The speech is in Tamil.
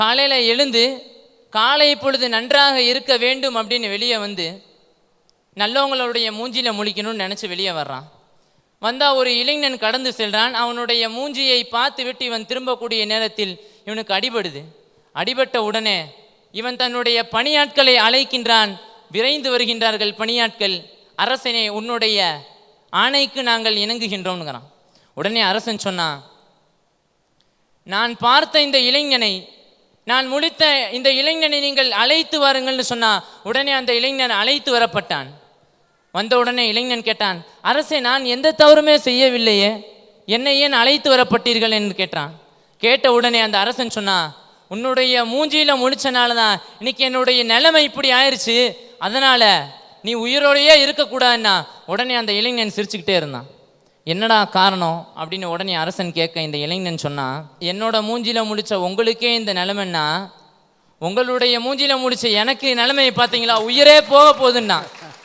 காலையில் எழுந்து காலை பொழுது நன்றாக இருக்க வேண்டும் அப்படின்னு வெளியே வந்து நல்லவங்களுடைய மூஞ்சியில் முழிக்கணும்னு நினச்சி வெளியே வர்றான். வந்தால் ஒரு இளைஞன் கடந்து செல்கிறான். அவனுடைய மூஞ்சியை பார்த்து விட்டு இவன் திரும்பக்கூடிய நேரத்தில் இவனுக்கு அடிபடுது. அடிபட்ட உடனே இவன் தன்னுடைய பணியாட்களை அழைக்கின்றான். விரைந்து வருகின்றார்கள் பணியாட்கள். அரசனே, உன்னுடைய ஆணைக்கு நாங்கள் இணங்குகின்றோம்னுங்கிறான். உடனே அரசன் சொன்னான், நான் பார்த்த இந்த இளைஞனை, நான் முடித்த இந்த இளைஞனை நீங்கள் அழைத்து வாருங்கள்னு சொன்னா உடனே அந்த இளைஞன் அழைத்து வரப்பட்டான். வந்த உடனே இளைஞன் கேட்டான், அரசே, நான் எந்த தவறுமே செய்யவில்லையே, என்னை ஏன் அழைத்து வரப்பட்டீர்கள் என்று கேட்டான். கேட்ட உடனே அந்த அரசன் சொன்னா, உன்னுடைய மூஞ்சியில முடிச்சனால தான் இன்னைக்கு என்னுடைய நிலைமை இப்படி ஆயிடுச்சு, அதனால நீ உயிரோடையே இருக்கக்கூடாதுன்னா. உடனே அந்த இளைஞன் சிரிச்சுக்கிட்டே இருந்தான். என்னடா காரணம் அப்படின்னு உடனே அரசன் கேட்க இந்த இளைஞன் சொன்னான், என்னோட மூஞ்சில முடிச்ச உங்களுக்கே இந்த நிலைமைன்னா உங்களுடைய மூஞ்சில முடிச்ச எனக்கு நிலைமையை பார்த்தீங்களா, உயிரே போக போகுதுன்னா.